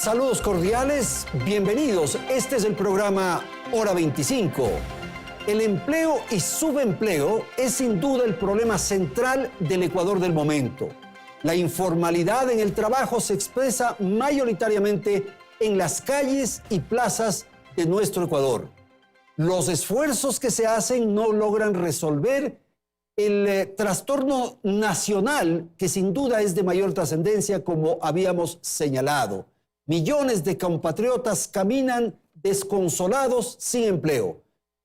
Saludos cordiales, bienvenidos. Este es el programa Hora 25. El empleo y subempleo es sin duda el problema central del Ecuador del momento. La informalidad en el trabajo se expresa mayoritariamente en las calles y plazas de nuestro Ecuador. Los esfuerzos que se hacen no logran resolver el trastorno nacional que sin duda es de mayor trascendencia, como habíamos señalado. Millones de compatriotas caminan desconsolados sin empleo.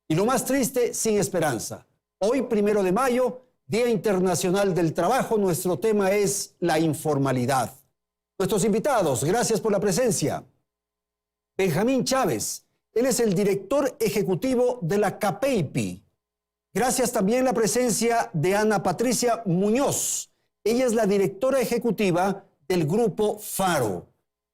Y lo más triste, sin esperanza. Hoy, 1 de mayo, Día Internacional del Trabajo, nuestro tema es la informalidad. Nuestros invitados, gracias por la presencia. Benjamín Chávez, él es el director ejecutivo de la CAPEIPI. Gracias también la presencia de Ana Patricia Muñoz. Ella es la directora ejecutiva del Grupo Faro.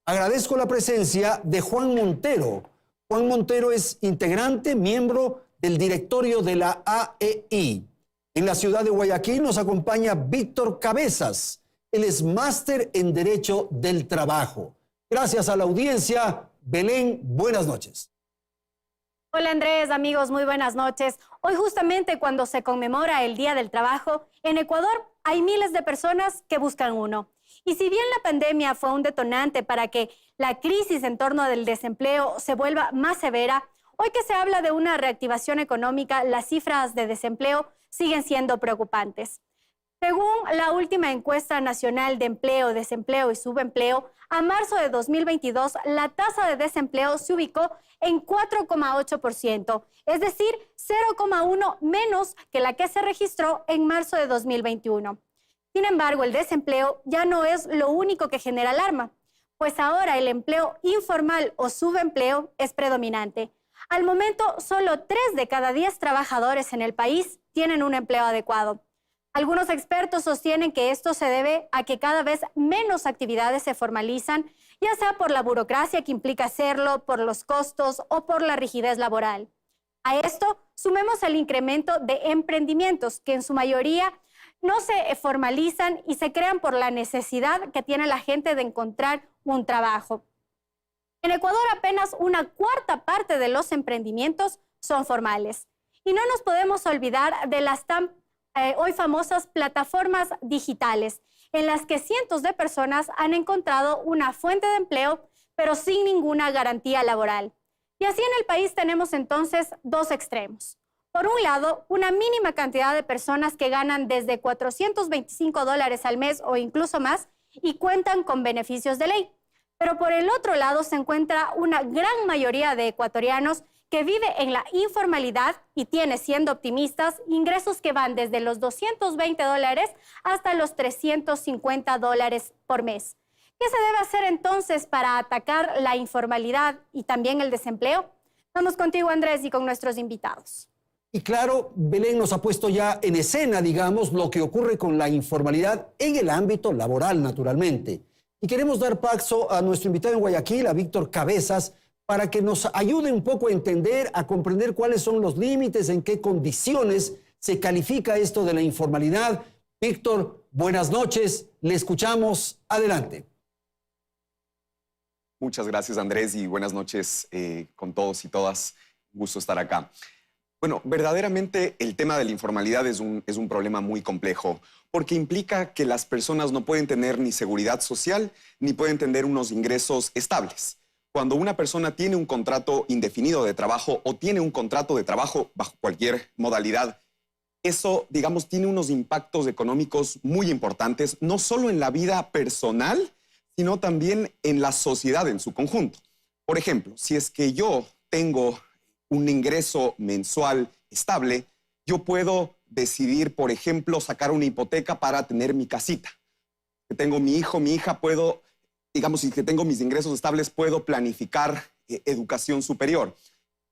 Agradezco la presencia de Juan Montero. Juan Montero es integrante, miembro del directorio de la AEI. En la ciudad de Guayaquil nos acompaña Víctor Cabezas. Él es máster en Derecho del Trabajo. Gracias a la audiencia. Belén, buenas noches. Hola Andrés, amigos, muy buenas noches. Hoy justamente cuando se conmemora el Día del Trabajo, en Ecuador hay miles de personas que buscan uno. Y si bien la pandemia fue un detonante para que la crisis en torno del desempleo se vuelva más severa, hoy que se habla de una reactivación económica, las cifras de desempleo siguen siendo preocupantes. Según la última encuesta nacional de empleo, desempleo y subempleo, a marzo de 2022 la tasa de desempleo se ubicó en 4,8%, es decir, 0,1 menos que la que se registró en marzo de 2021. Sin embargo, el desempleo ya no es lo único que genera alarma, pues ahora el empleo informal o subempleo es predominante. Al momento, solo 3 de cada 10 trabajadores en el país tienen un empleo adecuado. Algunos expertos sostienen que esto se debe a que cada vez menos actividades se formalizan, ya sea por la burocracia que implica hacerlo, por los costos o por la rigidez laboral. A esto sumemos el incremento de emprendimientos que en su mayoría no se formalizan y se crean por la necesidad que tiene la gente de encontrar un trabajo. En Ecuador apenas una cuarta parte de los emprendimientos son formales. Y no nos podemos olvidar de las hoy famosas plataformas digitales, en las que cientos de personas han encontrado una fuente de empleo, pero sin ninguna garantía laboral. Y así en el país tenemos entonces dos extremos. Por un lado, una mínima cantidad de personas que ganan desde $425 al mes o incluso más y cuentan con beneficios de ley. Pero por el otro lado se encuentra una gran mayoría de ecuatorianos que vive en la informalidad y tiene, siendo optimistas, ingresos que van desde los $220 hasta los $350 por mes. ¿Qué se debe hacer entonces para atacar la informalidad y también el desempleo? Vamos contigo, Andrés, y con nuestros invitados. Y claro, Belén nos ha puesto ya en escena, digamos, lo que ocurre con la informalidad en el ámbito laboral, naturalmente. Y queremos dar paso a nuestro invitado en Guayaquil, a Víctor Cabezas, para que nos ayude un poco a entender, a comprender cuáles son los límites, en qué condiciones se califica esto de la informalidad. Víctor, buenas noches, le escuchamos, adelante. Muchas gracias, Andrés, y buenas noches con todos y todas. Un gusto estar acá. Bueno, verdaderamente el tema de la informalidad es un problema muy complejo porque implica que las personas no pueden tener ni seguridad social ni pueden tener unos ingresos estables. Cuando una persona tiene un contrato indefinido de trabajo o tiene un contrato de trabajo bajo cualquier modalidad, eso, digamos, tiene unos impactos económicos muy importantes, no solo en la vida personal, sino también en la sociedad en su conjunto. Por ejemplo, si es que yo tengo un ingreso mensual estable, yo puedo decidir, por ejemplo, sacar una hipoteca para tener mi casita. Si tengo mi hijo, mi hija, puedo, digamos, si que tengo mis ingresos estables, puedo planificar educación superior.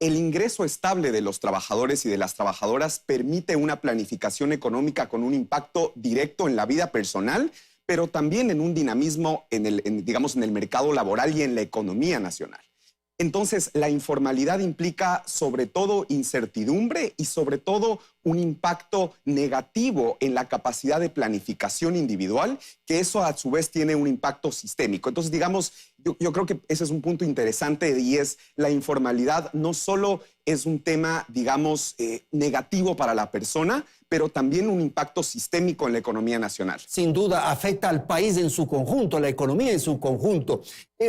El ingreso estable de los trabajadores y de las trabajadoras permite una planificación económica con un impacto directo en la vida personal, pero también en un dinamismo digamos, en el mercado laboral y en la economía nacional. Entonces, la informalidad implica sobre todo incertidumbre y sobre todo un impacto negativo en la capacidad de planificación individual, que eso a su vez tiene un impacto sistémico. Entonces, digamos, yo creo que ese es un punto interesante y es la informalidad no solo es un tema, digamos, negativo para la persona, pero también un impacto sistémico en la economía nacional. Sin duda afecta al país en su conjunto, a la economía en su conjunto.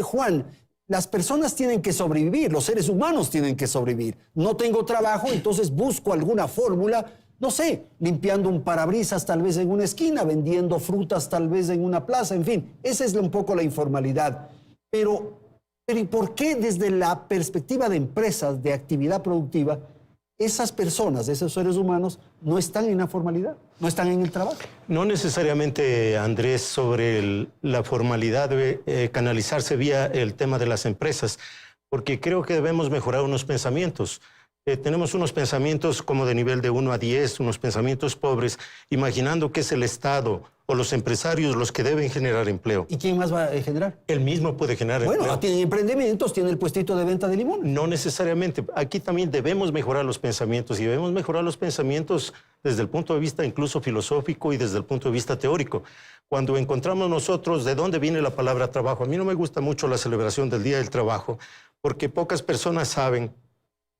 Juan, las personas tienen que sobrevivir, los seres humanos tienen que sobrevivir. No tengo trabajo, entonces busco alguna fórmula, no sé, limpiando un parabrisas tal vez en una esquina, vendiendo frutas tal vez en una plaza, en fin, esa es un poco la informalidad. Pero ¿y por qué desde la perspectiva de empresas, de actividad productiva, esas personas, esos seres humanos, no están en la formalidad, no están en el trabajo? No necesariamente, Andrés, sobre la formalidad debe canalizarse vía el tema de las empresas, porque creo que debemos mejorar unos pensamientos. Tenemos unos pensamientos como de nivel de 1 a 10, unos pensamientos pobres, imaginando que es el Estado o los empresarios los que deben generar empleo. ¿Y quién más va a generar? Él mismo puede generar empleo. Bueno, tienen emprendimientos, tiene el puestito de venta de limón. No necesariamente. Aquí también debemos mejorar los pensamientos y debemos mejorar los pensamientos desde el punto de vista incluso filosófico y desde el punto de vista teórico. Cuando encontramos nosotros de dónde viene la palabra trabajo, a mí no me gusta mucho la celebración del Día del Trabajo porque pocas personas saben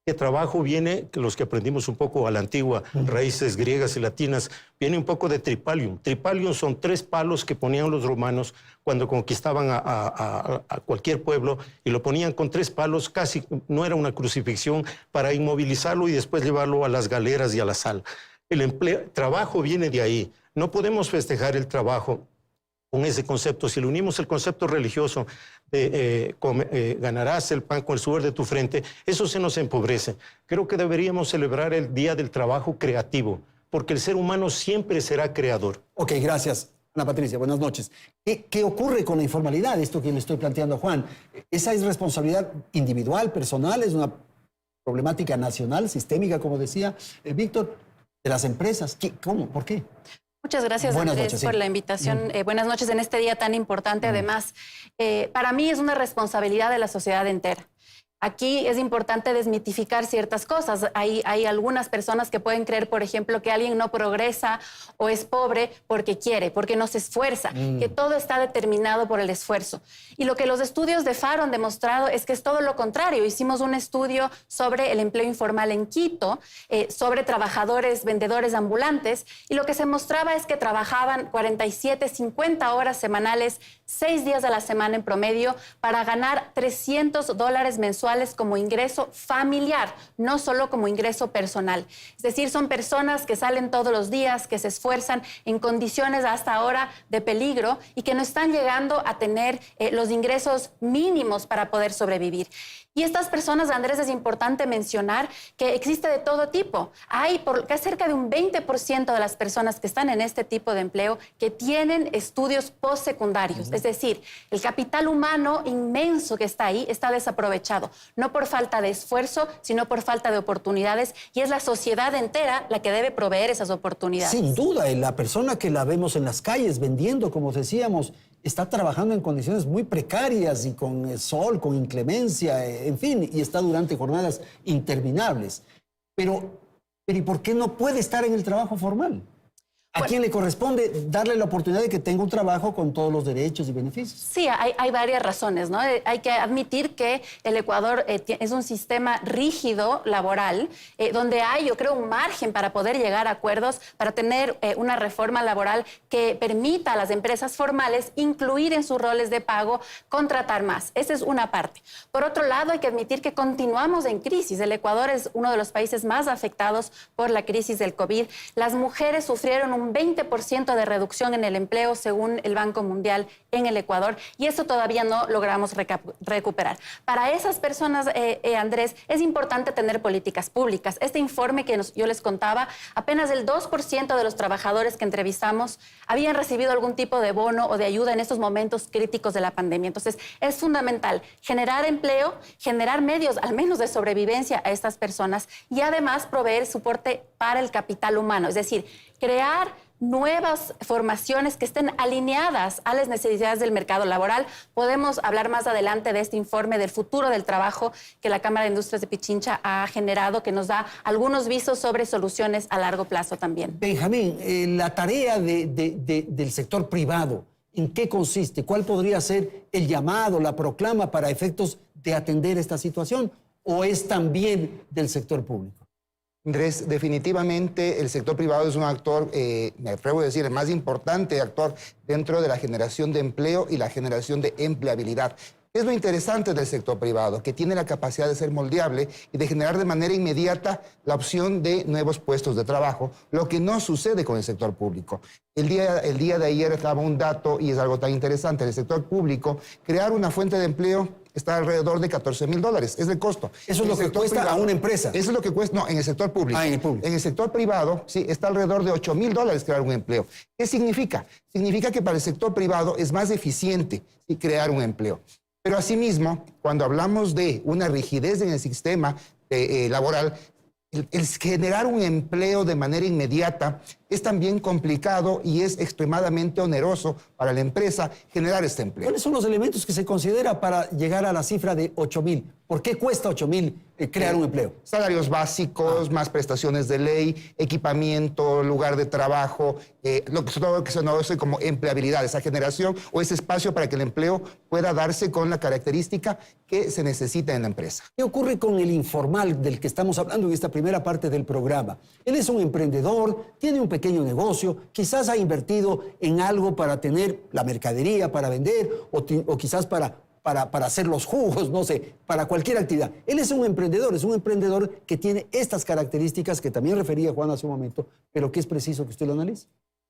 que trabajo viene, que los que aprendimos un poco a la antigua, raíces griegas y latinas, viene un poco de tripalium. Tripalium son 3 palos que ponían los romanos cuando conquistaban a cualquier pueblo y lo ponían con 3 palos, casi no era una crucifixión, para inmovilizarlo y después llevarlo a las galeras y a la sala. El trabajo viene de ahí. No podemos festejar el trabajo con ese concepto. Si le unimos el concepto religioso de ganarás el pan con el sudor de tu frente, eso se nos empobrece. Creo que deberíamos celebrar el Día del Trabajo Creativo, porque el ser humano siempre será creador. Ok, gracias. Ana Patricia, buenas noches. ¿Qué ocurre con la informalidad? Esto que le estoy planteando a Juan. ¿Esa es responsabilidad individual, personal? ¿Es una problemática nacional, sistémica, como decía Víctor, de las empresas? ¿Cómo? ¿Por qué? Muchas gracias, Buenas Andrés, noches, sí. por la invitación. Buenas noches en este día tan importante. Además, para mí es una responsabilidad de la sociedad entera. Aquí es importante desmitificar ciertas cosas. Hay algunas personas que pueden creer, por ejemplo, que alguien no progresa o es pobre porque quiere, porque no se esfuerza, que todo está determinado por el esfuerzo. Y lo que los estudios de FARO han demostrado es que es todo lo contrario. Hicimos un estudio sobre el empleo informal en Quito, sobre trabajadores, vendedores ambulantes, y lo que se mostraba es que trabajaban 47, 50 horas semanales, 6 días a la semana en promedio, para ganar $300 mensuales como ingreso familiar, no solo como ingreso personal. Es decir, son personas que salen todos los días, que se esfuerzan en condiciones hasta ahora de peligro y que no están llegando a tener los ingresos mínimos para poder sobrevivir. Y estas personas, Andrés, es importante mencionar que existe de todo tipo. Hay cerca de un 20% de las personas que están en este tipo de empleo que tienen estudios postsecundarios. Es decir, el capital humano inmenso que está ahí está desaprovechado, no por falta de esfuerzo, sino por falta de oportunidades, y es la sociedad entera la que debe proveer esas oportunidades. Sin duda, la persona que la vemos en las calles vendiendo, como decíamos, está trabajando en condiciones muy precarias y con sol, con inclemencia, en fin, y está durante jornadas interminables. Pero ¿y por qué no puede estar en el trabajo formal? ¿A quién le corresponde darle la oportunidad de que tenga un trabajo con todos los derechos y beneficios? Sí, hay varias razones, ¿no? Hay que admitir que el Ecuador es un sistema rígido laboral, donde hay, yo creo, un margen para poder llegar a acuerdos, para tener una reforma laboral que permita a las empresas formales incluir en sus roles de pago, contratar más. Esa es una parte. Por otro lado, hay que admitir que continuamos en crisis. El Ecuador es uno de los países más afectados por la crisis del COVID. Las mujeres sufrieron un 20% de reducción en el empleo, según el Banco Mundial, en el Ecuador, y eso todavía no logramos recuperar. Para esas personas, Andrés, es importante tener políticas públicas. Este informe que yo les contaba, apenas el 2% de los trabajadores que entrevistamos habían recibido algún tipo de bono o de ayuda en estos momentos críticos de la pandemia. Entonces, es fundamental generar empleo, generar medios, al menos de sobrevivencia a estas personas, y además proveer soporte para el capital humano, es decir, crear nuevas formaciones que estén alineadas a las necesidades del mercado laboral. Podemos hablar más adelante de este informe del futuro del trabajo que la Cámara de Industrias de Pichincha ha generado, que nos da algunos visos sobre soluciones a largo plazo también. Benjamín, la tarea del sector privado, ¿en qué consiste? ¿Cuál podría ser el llamado, la proclama para efectos de atender esta situación? ¿O es también del sector público? Andrés, definitivamente el sector privado es un actor, me atrevo a decir, el más importante actor dentro de la generación de empleo y la generación de empleabilidad. Es lo interesante del sector privado, que tiene la capacidad de ser moldeable y de generar de manera inmediata la opción de nuevos puestos de trabajo, lo que no sucede con el sector público. El día de ayer estaba un dato, y es algo tan interesante, el sector público, crear una fuente de empleo está alrededor de $14,000, es el costo. Eso es lo que cuesta a una empresa. Eso es lo que cuesta, no, en el sector público. En el público. En el sector privado, sí, está alrededor de $8,000 crear un empleo. ¿Qué significa? Significa que para el sector privado es más eficiente, ¿sí?, crear un empleo. Pero asimismo, cuando hablamos de una rigidez en el sistema laboral, el generar un empleo de manera inmediata es también complicado y es extremadamente oneroso para la empresa generar este empleo. ¿Cuáles son los elementos que se considera para llegar a la cifra de 8,000? ¿Por qué cuesta 8,000 crear un empleo? Salarios básicos, más prestaciones de ley, equipamiento, lugar de trabajo, todo lo que se conoce como empleabilidad, esa generación o ese espacio para que el empleo pueda darse con la característica que se necesita en la empresa. ¿Qué ocurre con el informal del que estamos hablando en esta primera parte del programa? Él es un emprendedor, tiene un pequeño negocio, quizás ha invertido en algo para tener la mercadería, para vender, o quizás para hacer los jugos, no sé, para cualquier actividad. Él es un emprendedor que tiene estas características que también refería Juan hace un momento, pero que es preciso que usted lo analice.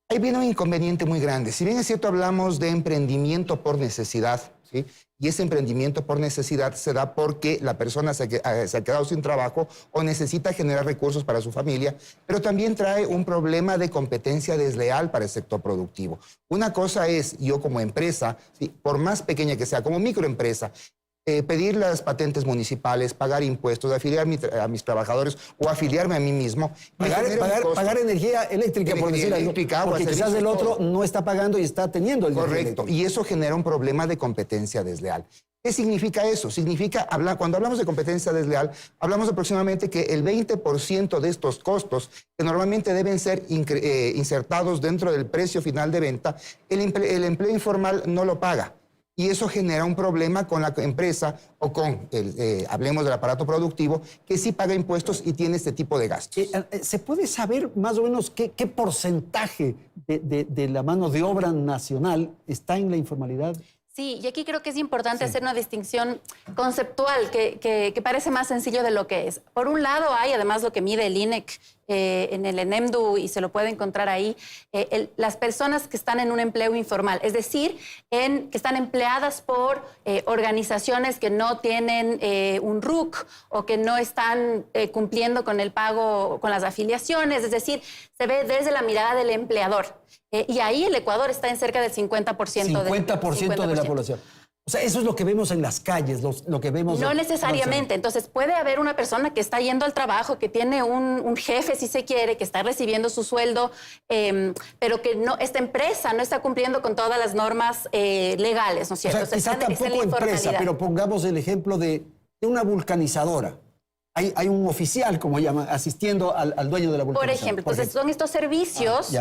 Ahí viene un inconveniente muy grande. Si bien es cierto, hablamos de emprendimiento por necesidad, ¿sí? Y ese emprendimiento por necesidad se da porque la persona se ha quedado sin trabajo o necesita generar recursos para su familia, pero también trae un problema de competencia desleal para el sector productivo. Una cosa es, yo como empresa, ¿sí?, por más pequeña que sea, como microempresa, pedir las patentes municipales, pagar impuestos, afiliar a mis trabajadores o afiliarme a mí mismo. Pagar energía eléctrica, por decir algo, porque quizás el otro no está pagando y está teniendo el dinero. Correcto, y eso genera un problema de competencia desleal. ¿Qué significa eso? Significa, cuando hablamos de competencia desleal, hablamos aproximadamente que el 20% de estos costos, que normalmente deben ser insertados dentro del precio final de venta, el empleo informal no lo paga. Y eso genera un problema con la empresa o con, hablemos del aparato productivo, que sí paga impuestos y tiene este tipo de gastos. ¿Se puede saber más o menos qué porcentaje de la mano de obra nacional está en la informalidad? Sí, y aquí creo que es importante hacer una distinción conceptual que parece más sencillo de lo que es. Por un lado hay, además, lo que mide el INEC en el ENEMDU, y se lo puede encontrar ahí, las personas que están en un empleo informal, es decir, que están empleadas por organizaciones que no tienen un RUC o que no están cumpliendo con el pago, con las afiliaciones, es decir, se ve desde la mirada del empleador. Y ahí el Ecuador está en cerca del 50%. 50% de la población. O sea, eso es lo que vemos en las calles, lo que vemos... No necesariamente. Entonces, puede haber una persona que está yendo al trabajo, que tiene un jefe, si se quiere, que está recibiendo su sueldo, pero que esta empresa no está cumpliendo con todas las normas legales, ¿no es cierto? O sea, quizá tampoco empresa, pero pongamos el ejemplo de una vulcanizadora. Hay un oficial, como llaman, asistiendo al dueño de la vulcanizadora. Por ejemplo, entonces son estos servicios...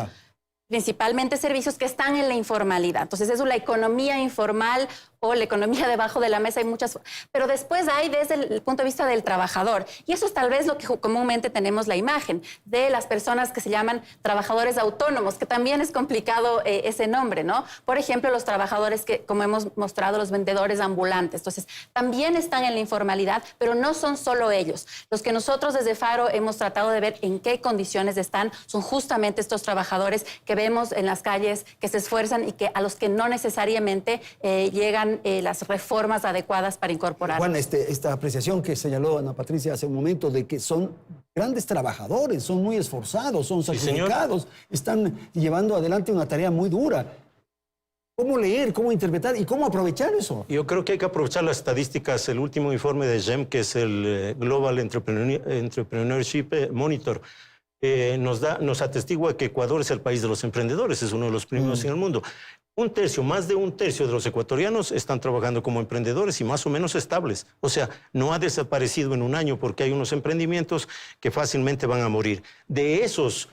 principalmente servicios que están en la informalidad. Entonces, eso es la economía informal o la economía debajo de la mesa, hay muchas... Pero después hay desde el punto de vista del trabajador. Y eso es tal vez lo que comúnmente tenemos la imagen de las personas que se llaman trabajadores autónomos, que también es complicado ese nombre, ¿no? Por ejemplo, los trabajadores que, como hemos mostrado, los vendedores ambulantes. Entonces, también están en la informalidad, pero no son solo ellos. Los que nosotros desde Faro hemos tratado de ver en qué condiciones están son justamente estos trabajadores que vemos en las calles, que se esfuerzan y que a los que no necesariamente llegan las reformas adecuadas para incorporar. Juan, esta apreciación que señaló Ana Patricia hace un momento de que son grandes trabajadores, son muy esforzados, son sacrificados, están llevando adelante una tarea muy dura. ¿Cómo leer, cómo interpretar y cómo aprovechar eso? Yo creo que hay que aprovechar las estadísticas. El último informe de GEM, que es el Global Entrepreneurship Monitor, nos atestigua que Ecuador es el país de los emprendedores, es uno de los primeros en el mundo. Más de un tercio de los ecuatorianos están trabajando como emprendedores y más o menos estables. O sea, no ha desaparecido en un año porque hay unos emprendimientos que fácilmente van a morir. De esos,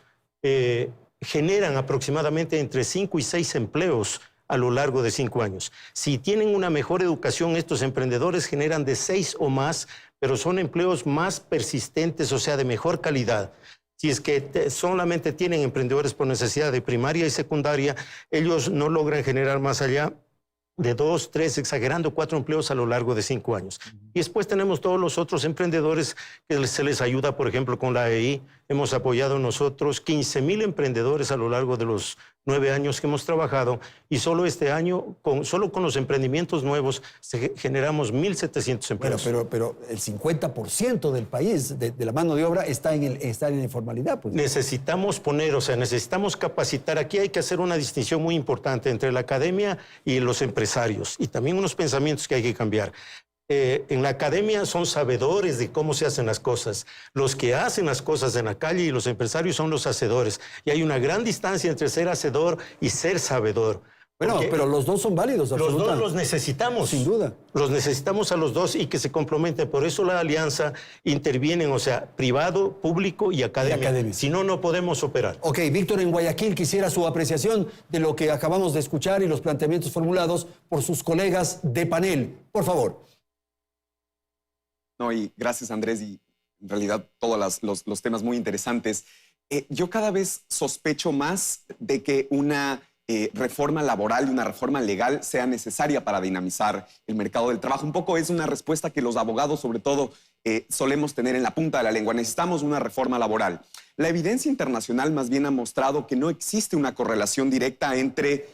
generan aproximadamente entre 5 y 6 empleos a lo largo de 5 años. Si tienen una mejor educación, estos emprendedores generan de 6 o más, pero son empleos más persistentes, o sea, de mejor calidad. Si es que solamente tienen emprendedores por necesidad de primaria y secundaria, ellos no logran generar más allá de 2, 3, exagerando 4 empleos a lo largo de 5 años. Y después tenemos todos los otros emprendedores que se les ayuda, por ejemplo, con la AEI. Hemos apoyado nosotros 15,000 emprendedores a lo largo de los 9 años que hemos trabajado y solo este año, solo con los emprendimientos nuevos, generamos 1,700 empleos. Bueno, pero el 50% del país, de la mano de obra, está en la informalidad. Pues. Necesitamos necesitamos capacitar. Aquí hay que hacer una distinción muy importante entre la academia y los empresarios y también unos pensamientos que hay que cambiar. En la academia son sabedores de cómo se hacen las cosas. Los que hacen las cosas en la calle y los empresarios son los hacedores. Y hay una gran distancia entre ser hacedor y ser sabedor. Bueno, pero los dos son válidos, los dos los necesitamos. Sin duda. Los necesitamos a los dos y que se complementen. Por eso la alianza interviene, o sea, privado, público y academia. Si no, no podemos operar. Ok, Víctor, en Guayaquil quisiera su apreciación de lo que acabamos de escuchar y los planteamientos formulados por sus colegas de panel. Por favor. No, y gracias, Andrés, y en realidad todos los temas muy interesantes. Yo cada vez sospecho más de que una reforma laboral y una reforma legal sea necesaria para dinamizar el mercado del trabajo. Un poco es una respuesta que los abogados, sobre todo, solemos tener en la punta de la lengua. Necesitamos una reforma laboral. La evidencia internacional más bien ha mostrado que no existe una correlación directa entre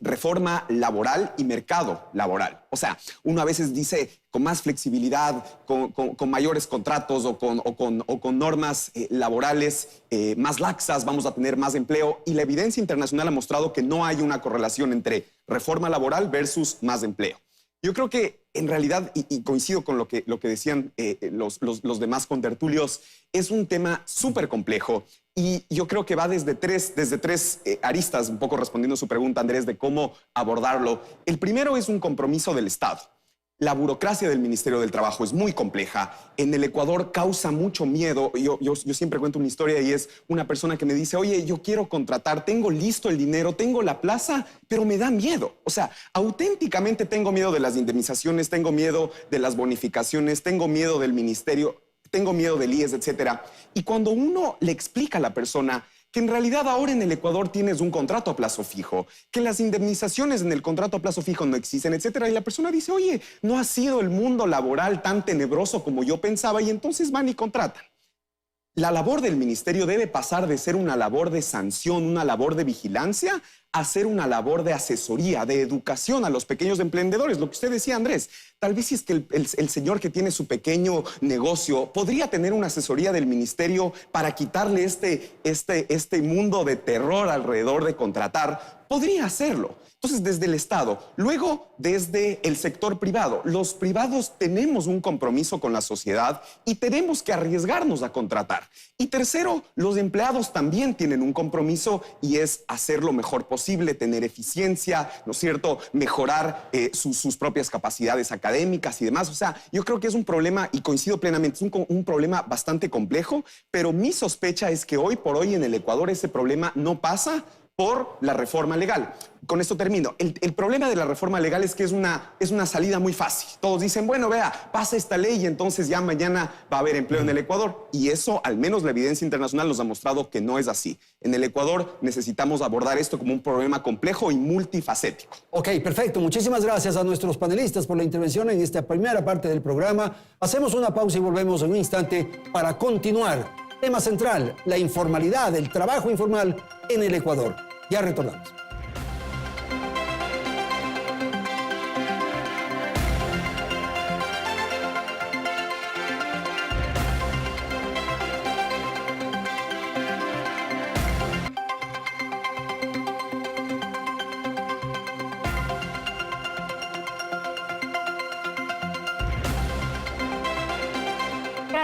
reforma laboral y mercado laboral. O sea, uno a veces dice con más flexibilidad, con mayores contratos o con normas laborales más laxas, vamos a tener más empleo. Y la evidencia internacional ha mostrado que no hay una correlación entre reforma laboral versus más empleo. Yo creo que en realidad, y coincido con lo que decían los demás contertulios, es un tema súper complejo y yo creo que va desde tres aristas, un poco respondiendo a su pregunta, Andrés, de cómo abordarlo. El primero es un compromiso del Estado. La burocracia del Ministerio del Trabajo es muy compleja. En el Ecuador causa mucho miedo. Yo siempre cuento una historia y es una persona que me dice, oye, yo quiero contratar, tengo listo el dinero, tengo la plaza, pero me da miedo. O sea, auténticamente tengo miedo de las indemnizaciones, tengo miedo de las bonificaciones, tengo miedo del ministerio, tengo miedo del IES, etcétera. Y cuando uno le explica a la persona que en realidad ahora en el Ecuador tienes un contrato a plazo fijo, que las indemnizaciones en el contrato a plazo fijo no existen, etcétera. Y la persona dice, oye, no ha sido el mundo laboral tan tenebroso como yo pensaba, y entonces van y contratan. La labor del ministerio debe pasar de ser una labor de sanción, una labor de vigilancia, a ser una labor de asesoría, de educación a los pequeños emprendedores. Lo que usted decía, Andrés, tal vez si es que el señor que tiene su pequeño negocio podría tener una asesoría del ministerio para quitarle este mundo de terror alrededor de contratar, podría hacerlo. Entonces, desde el Estado, luego desde el sector privado. Los privados tenemos un compromiso con la sociedad y tenemos que arriesgarnos a contratar. Y tercero, los empleados también tienen un compromiso y es hacer lo mejor posible, tener eficiencia, ¿no es cierto?, mejorar sus propias capacidades académicas y demás. O sea, yo creo que es un problema, y coincido plenamente, es un problema bastante complejo, pero mi sospecha es que hoy por hoy en el Ecuador ese problema no pasa por la reforma legal. Con esto termino. El problema de la reforma legal es que es una salida muy fácil. Todos dicen, bueno, vea, pasa esta ley y entonces ya mañana va a haber empleo en el Ecuador. Y eso, al menos la evidencia internacional nos ha mostrado que no es así. En el Ecuador necesitamos abordar esto como un problema complejo y multifacético. Ok, perfecto. Muchísimas gracias a nuestros panelistas por la intervención en esta primera parte del programa. Hacemos una pausa y volvemos en un instante para continuar. Tema central, la informalidad, el trabajo informal en el Ecuador. Ya retornamos.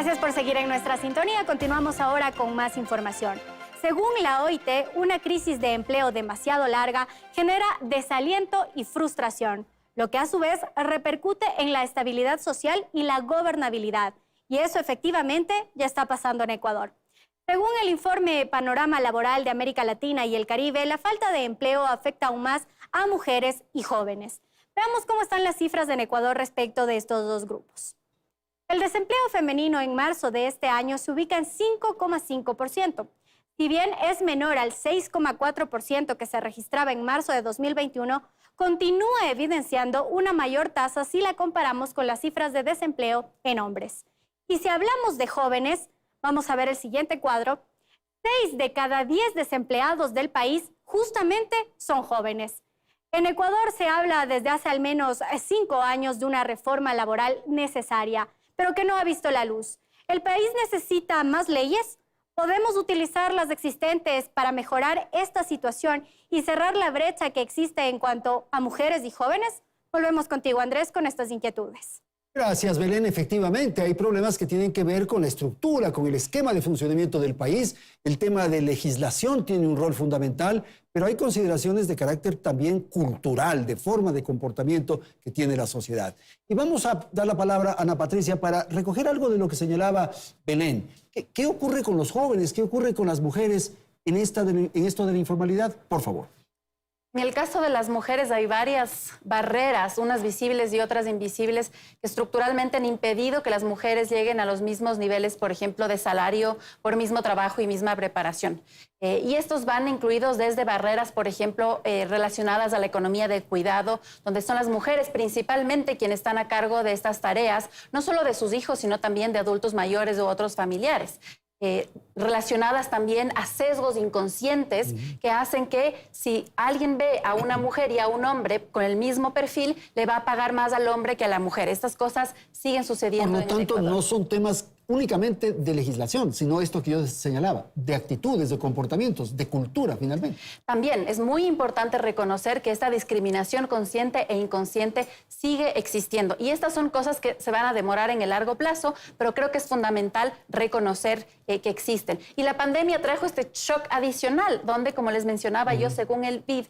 Gracias por seguir en nuestra sintonía. Continuamos ahora con más información. Según la OIT, una crisis de empleo demasiado larga genera desaliento y frustración, lo que a su vez repercute en la estabilidad social y la gobernabilidad. Y eso efectivamente ya está pasando en Ecuador. Según el informe Panorama Laboral de América Latina y el Caribe, la falta de empleo afecta aún más a mujeres y jóvenes. Veamos cómo están las cifras en Ecuador respecto de estos dos grupos. El desempleo femenino en marzo de este año se ubica en 5,5%. Si bien es menor al 6,4% que se registraba en marzo de 2021, continúa evidenciando una mayor tasa si la comparamos con las cifras de desempleo en hombres. Y si hablamos de jóvenes, vamos a ver el siguiente cuadro. 6 de cada 10 desempleados del país justamente son jóvenes. En Ecuador se habla desde hace al menos 5 años de una reforma laboral necesaria, pero que no ha visto la luz. ¿El país necesita más leyes? ¿Podemos utilizar las existentes para mejorar esta situación y cerrar la brecha que existe en cuanto a mujeres y jóvenes? Volvemos contigo, Andrés, con estas inquietudes. Gracias, Belén. Efectivamente, hay problemas que tienen que ver con la estructura, con el esquema de funcionamiento del país. El tema de legislación tiene un rol fundamental, pero hay consideraciones de carácter también cultural, de forma de comportamiento que tiene la sociedad. Y vamos a dar la palabra a Ana Patricia para recoger algo de lo que señalaba Belén. ¿Qué ocurre con los jóvenes? ¿Qué ocurre con las mujeres en esto de la informalidad? Por favor. En el caso de las mujeres hay varias barreras, unas visibles y otras invisibles, que estructuralmente han impedido que las mujeres lleguen a los mismos niveles, por ejemplo, de salario por mismo trabajo y misma preparación. Y estos van incluidos desde barreras, por ejemplo, relacionadas a la economía del cuidado, donde son las mujeres principalmente quienes están a cargo de estas tareas, no solo de sus hijos, sino también de adultos mayores u otros familiares. Relacionadas también a sesgos inconscientes que hacen que si alguien ve a una mujer y a un hombre con el mismo perfil, le va a pagar más al hombre que a la mujer. Estas cosas siguen sucediendo. Por lo tanto, no son temas únicamente de legislación, sino esto que yo señalaba, de actitudes, de comportamientos, de cultura, finalmente. También es muy importante reconocer que esta discriminación consciente e inconsciente sigue existiendo. Y estas son cosas que se van a demorar en el largo plazo, pero creo que es fundamental reconocer que existen. Y la pandemia trajo este shock adicional, donde, como les mencionaba yo, según el BID,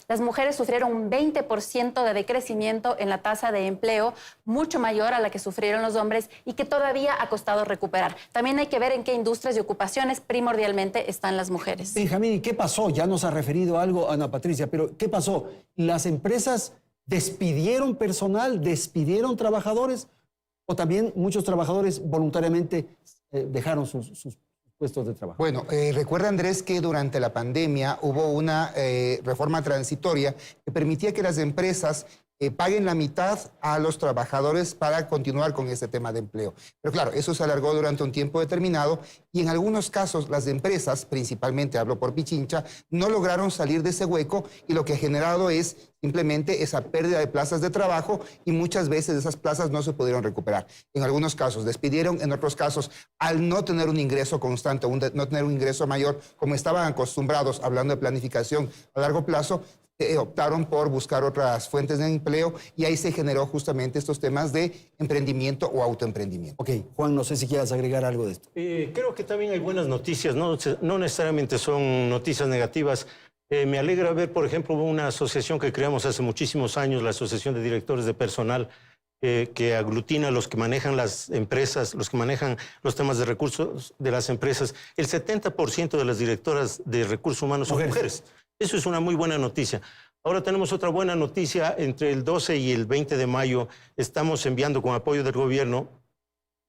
las mujeres sufrieron un 20% de decrecimiento en la tasa de empleo, mucho mayor a la que sufrieron los hombres y que todavía ha costado recuperar. También hay que ver en qué industrias y ocupaciones primordialmente están las mujeres. Benjamín, ¿y qué pasó? Ya nos ha referido algo Ana Patricia, pero ¿qué pasó? ¿Las empresas despidieron personal, despidieron trabajadores o también muchos trabajadores voluntariamente dejaron sus puestos de trabajo? Bueno, recuerda, Andrés, que durante la pandemia hubo una reforma transitoria que permitía que las empresas paguen la mitad a los trabajadores para continuar con este tema de empleo. Pero claro, eso se alargó durante un tiempo determinado y en algunos casos las empresas, principalmente hablo por Pichincha, no lograron salir de ese hueco y lo que ha generado es simplemente esa pérdida de plazas de trabajo y muchas veces esas plazas no se pudieron recuperar. En algunos casos despidieron, en otros casos, al no tener un ingreso constante, no tener un ingreso mayor, como estaban acostumbrados, hablando de planificación a largo plazo, optaron por buscar otras fuentes de empleo y ahí se generó justamente estos temas de emprendimiento o autoemprendimiento. Ok, Juan, no sé si quieras agregar algo de esto. Creo que también hay buenas noticias, no necesariamente son noticias negativas. Me alegra ver, por ejemplo, una asociación que creamos hace muchísimos años, la Asociación de Directores de Personal, que aglutina a los que manejan las empresas, los que manejan los temas de recursos de las empresas. El 70% de las directoras de recursos humanos son mujeres. Eso es una muy buena noticia. Ahora tenemos otra buena noticia. Entre el 12 y el 20 de mayo estamos enviando con apoyo del gobierno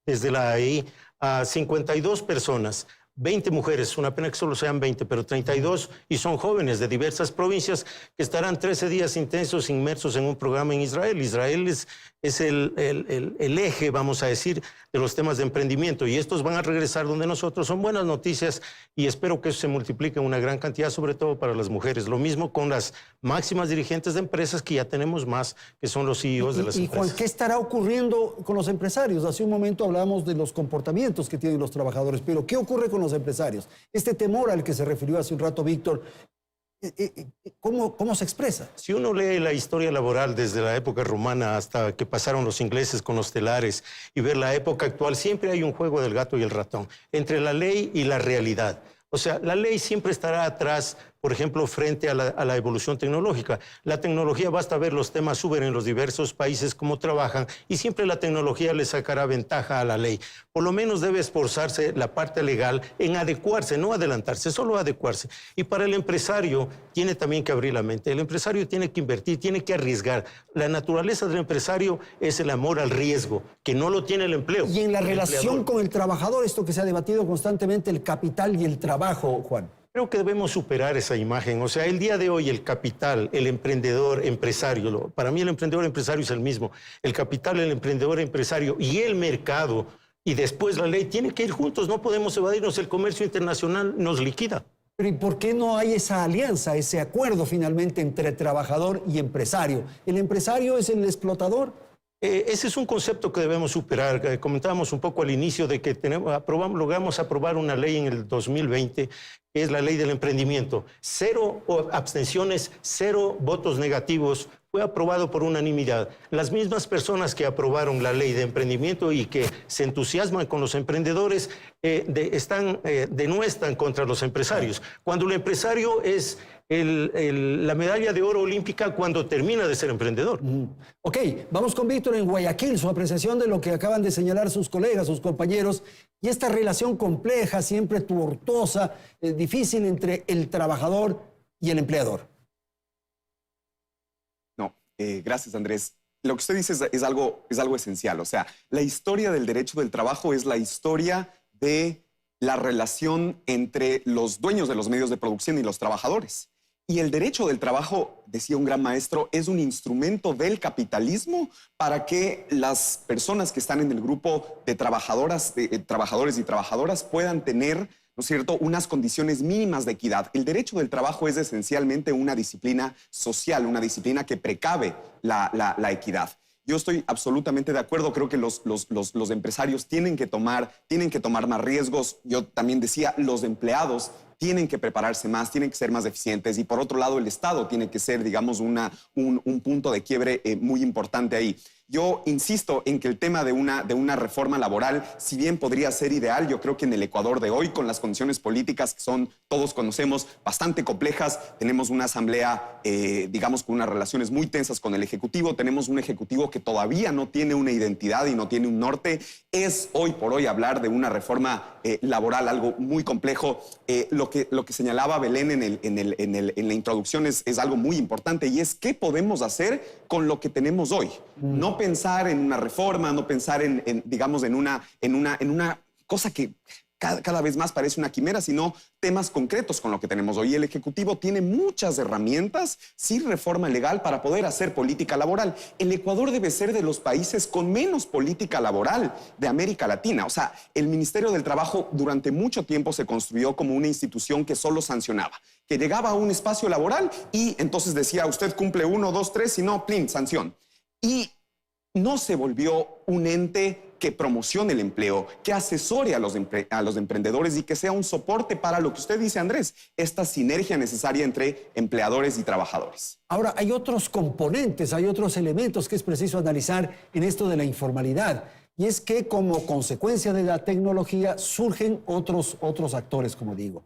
desde la AEI a 52 personas, 20 mujeres, una pena que solo sean 20, pero 32, y son jóvenes de diversas provincias que estarán 13 días intensos inmersos en un programa en Israel. Israel es el eje, vamos a decir, de los temas de emprendimiento, y estos van a regresar donde nosotros. Son buenas noticias y espero que eso se multiplique en una gran cantidad, sobre todo para las mujeres. Lo mismo con las máximas dirigentes de empresas, que ya tenemos más, que son los CEOs de las empresas. Y Juan, ¿qué estará ocurriendo con los empresarios? Hace un momento hablábamos de los comportamientos que tienen los trabajadores, pero ¿qué ocurre con los empresarios? Este temor al que se refirió hace un rato Víctor, ¿Cómo se expresa? Si uno lee la historia laboral desde la época romana hasta que pasaron los ingleses con los telares y ver la época actual, siempre hay un juego del gato y el ratón, entre la ley y la realidad. O sea, la ley siempre estará atrás, por ejemplo, frente a la evolución tecnológica. La tecnología, basta ver los temas suben en los diversos países, cómo trabajan, y siempre la tecnología le sacará ventaja a la ley. Por lo menos debe esforzarse la parte legal en adecuarse, no adelantarse, solo adecuarse. Y para el empresario tiene también que abrir la mente. El empresario tiene que invertir, tiene que arriesgar. La naturaleza del empresario es el amor al riesgo, que no lo tiene el empleo. Y en la el relación empleador. con el trabajador, esto que se ha debatido constantemente, el capital y el trabajo, Juan. Creo que debemos superar esa imagen. O sea, el día de hoy el capital, el emprendedor, empresario, para mí el emprendedor empresario es el mismo. El capital, el emprendedor empresario y el mercado y después la ley tienen que ir juntos. No podemos evadirnos. El comercio internacional nos liquida. Pero ¿y por qué no hay esa alianza, ese acuerdo finalmente entre trabajador y empresario? ¿El empresario es el explotador? Ese es un concepto que debemos superar. Comentábamos un poco al inicio de que logramos aprobar una ley en el 2020, que es la ley del emprendimiento. 0 abstenciones, 0 votos negativos. Fue aprobado por unanimidad. Las mismas personas que aprobaron la ley de emprendimiento y que se entusiasman con los emprendedores denuestran contra los empresarios. Cuando el empresario es la medalla de oro olímpica cuando termina de ser emprendedor. Ok, vamos con Víctor en Guayaquil, su apreciación de lo que acaban de señalar sus colegas, sus compañeros, y esta relación compleja, siempre tortuosa, difícil entre el trabajador y el empleador. No, gracias, Andrés. Lo que usted dice es algo esencial. O sea, la historia del derecho del trabajo es la historia de la relación entre los dueños de los medios de producción y los trabajadores. Y el derecho del trabajo, decía un gran maestro, es un instrumento del capitalismo para que las personas que están en el grupo de trabajadores y trabajadoras puedan tener, ¿no es cierto?, unas condiciones mínimas de equidad. El derecho del trabajo es esencialmente una disciplina social, una disciplina que precave la equidad. Yo estoy absolutamente de acuerdo. Creo que los empresarios tienen que tomar más riesgos. Yo también decía, los empleados tienen que prepararse más, tienen que ser más eficientes. Y por otro lado, el Estado tiene que ser, digamos, un punto de quiebre muy importante ahí. Yo insisto en que el tema de una reforma laboral, si bien podría ser ideal, yo creo que en el Ecuador de hoy, con las condiciones políticas que son, todos conocemos, bastante complejas, tenemos una asamblea, digamos, con unas relaciones muy tensas con el Ejecutivo, tenemos un Ejecutivo que todavía no tiene una identidad y no tiene un norte. Es hoy por hoy hablar de una reforma laboral algo muy complejo. Lo que señalaba Belén en la introducción es algo muy importante, y es qué podemos hacer con lo que tenemos hoy. No pensar en una reforma, no pensar digamos, en una cosa que cada vez más parece una quimera, sino temas concretos con lo que tenemos hoy. El Ejecutivo tiene muchas herramientas, sin reforma legal, para poder hacer política laboral. El Ecuador debe ser de los países con menos política laboral de América Latina. O sea, el Ministerio del Trabajo durante mucho tiempo se construyó como una institución que solo sancionaba, que llegaba a un espacio laboral y entonces decía, usted cumple 1, 2, 3, si no, plin, sanción. Y no se volvió un ente que promocione el empleo, que asesore a los emprendedores y que sea un soporte para lo que usted dice, Andrés, esta sinergia necesaria entre empleadores y trabajadores. Ahora, hay otros componentes, hay otros elementos que es preciso analizar en esto de la informalidad. Y es que como consecuencia de la tecnología surgen otros actores, como digo.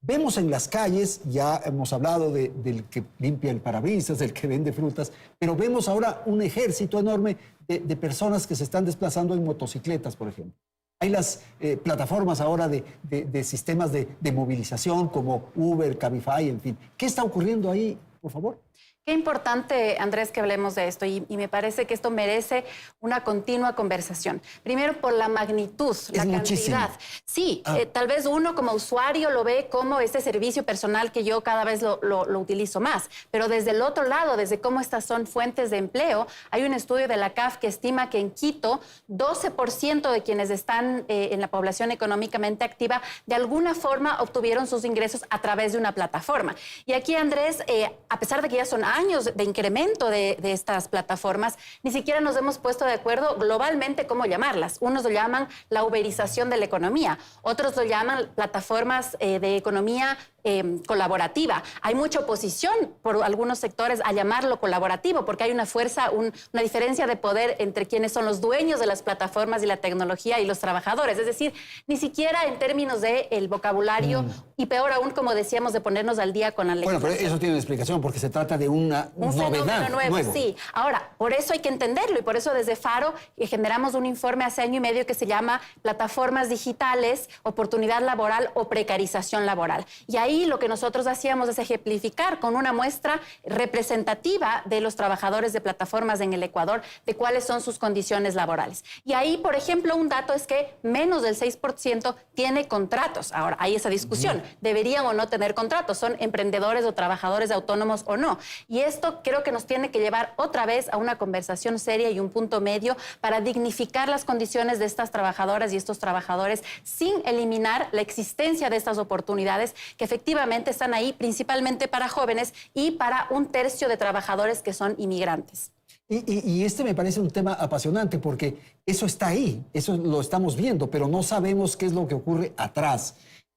Vemos en las calles, ya hemos hablado del que limpia el parabrisas, del que vende frutas, pero vemos ahora un ejército enorme de personas que se están desplazando en motocicletas, por ejemplo. Hay las plataformas ahora de sistemas de movilización como Uber, Cabify, en fin. ¿Qué está ocurriendo ahí, por favor? Qué importante, Andrés, que hablemos de esto y me parece que esto merece una continua conversación. Primero, por la magnitud, la cantidad. Muchísimo. Sí, tal vez uno como usuario lo ve como este servicio personal que yo cada vez lo utilizo más, pero desde el otro lado, desde cómo estas son fuentes de empleo, hay un estudio de la CAF que estima que en Quito 12% de quienes están en la población económicamente activa de alguna forma obtuvieron sus ingresos a través de una plataforma. Y aquí, Andrés, a pesar de que ya son años de incremento de estas plataformas, ni siquiera nos hemos puesto de acuerdo globalmente cómo llamarlas. Unos lo llaman la uberización de la economía, otros lo llaman plataformas de economía colaborativa. Hay mucha oposición por algunos sectores a llamarlo colaborativo, porque hay una fuerza, una diferencia de poder entre quienes son los dueños de las plataformas y la tecnología y los trabajadores. Es decir, ni siquiera en términos del vocabulario y peor aún, como decíamos, de ponernos al día con la legislación. Bueno, pero eso tiene una explicación porque se trata de una novedad nuevo. Sí. Ahora, por eso hay que entenderlo y por eso desde Faro generamos un informe hace año y medio que se llama Plataformas Digitales, Oportunidad Laboral o Precarización Laboral. Y ahí lo que nosotros hacíamos es ejemplificar con una muestra representativa de los trabajadores de plataformas en el Ecuador, de cuáles son sus condiciones laborales. Y ahí, por ejemplo, un dato es que menos del 6% tiene contratos. Ahora, hay esa discusión. ¿Deberían o no tener contratos? ¿Son emprendedores o trabajadores autónomos o no? Y esto creo que nos tiene que llevar otra vez a una conversación seria y un punto medio para dignificar las condiciones de estas trabajadoras y estos trabajadores sin eliminar la existencia de estas oportunidades que efectivamente están ahí principalmente para jóvenes y para un tercio de trabajadores que son inmigrantes. Y este me parece un tema apasionante porque eso está ahí, eso lo estamos viendo, pero no sabemos qué es lo que ocurre atrás.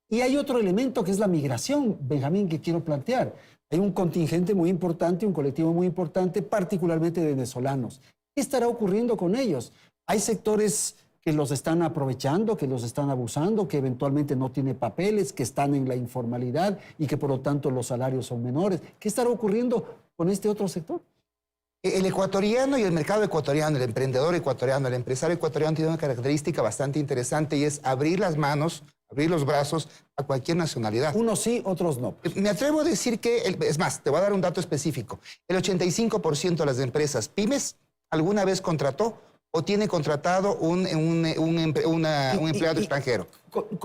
Y hay otro elemento que es la migración, Benjamín, que quiero plantear. Hay un contingente muy importante, un colectivo muy importante, particularmente de venezolanos. ¿Qué estará ocurriendo con ellos? Hay sectores que los están aprovechando, que los están abusando, que eventualmente no tienen papeles, que están en la informalidad y que por lo tanto los salarios son menores. ¿Qué estará ocurriendo con este otro sector? El ecuatoriano y el mercado ecuatoriano, el emprendedor ecuatoriano, el empresario ecuatoriano tiene una característica bastante interesante y es abrir las manos, abrir los brazos a cualquier nacionalidad. Unos sí, otros no. Me atrevo a decir que, es más, te voy a dar un dato específico. El 85% de las empresas pymes alguna vez contrató o tiene contratado un empleado extranjero.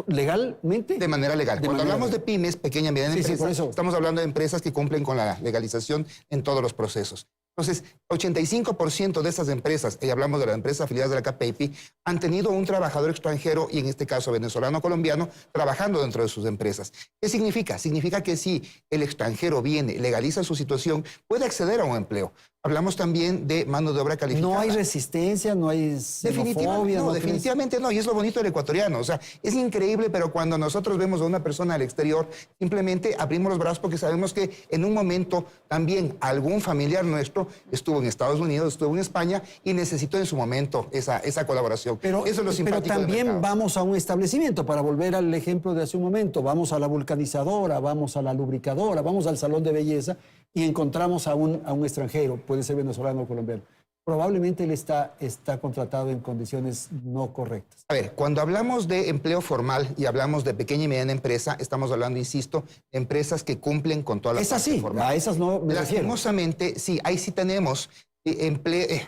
¿Legalmente? De manera legal. Cuando hablamos de pymes, pequeña y mediana empresa, por eso. estamos hablando de empresas que cumplen con la legalización en todos los procesos. Entonces, 85% de estas empresas, y hablamos de las empresas afiliadas de la CAPEIPI, han tenido un trabajador extranjero, y en este caso venezolano o colombiano, trabajando dentro de sus empresas. ¿Qué significa? Significa que si el extranjero viene, legaliza su situación, puede acceder a un empleo. Hablamos también de mano de obra calificada. No hay resistencia, no hay xenofobia. Definitivamente no, y es lo bonito del ecuatoriano. O sea, es increíble, pero cuando nosotros vemos a una persona al exterior, simplemente abrimos los brazos porque sabemos que en un momento también algún familiar nuestro estuvo en Estados Unidos, estuvo en España y necesitó en su momento esa colaboración. Pero, eso es lo simpático pero también del mercado. vamos a un establecimiento, para volver al ejemplo de hace un momento, vamos a la vulcanizadora, vamos a la lubricadora, vamos al salón de belleza y encontramos a un extranjero, puede ser venezolano o colombiano. Probablemente él está contratado en condiciones no correctas. A ver, cuando hablamos de empleo formal y hablamos de pequeña y mediana empresa, estamos hablando, insisto, de empresas que cumplen con todas las Esas sí, formal. a esas no me refiero. Lastimosamente, sí, ahí sí tenemos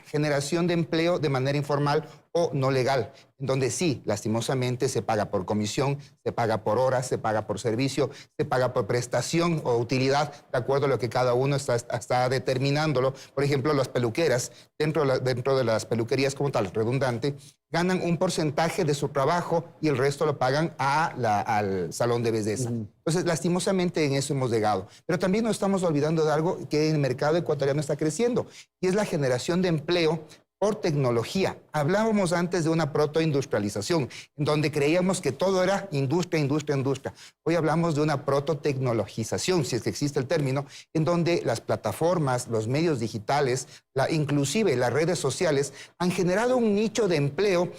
generación de empleo de manera informal o no legal, en donde sí, lastimosamente, se paga por comisión, se paga por horas, se paga por servicio, se paga por prestación o utilidad, de acuerdo a lo que cada uno está determinándolo. Por ejemplo, las peluqueras, dentro de las peluquerías como tal, redundante, ganan un porcentaje de su trabajo y el resto lo pagan al salón de belleza. Entonces, lastimosamente, en eso hemos llegado. Pero también nos estamos olvidando de algo que en el mercado ecuatoriano está creciendo, y es la generación de empleo por tecnología. Hablábamos antes de una protoindustrialización, en donde creíamos que todo era industria, industria, industria. Hoy hablamos de una prototecnologización, si es que existe el término, en donde las plataformas, los medios digitales, inclusive las redes sociales, han generado un nicho de empleo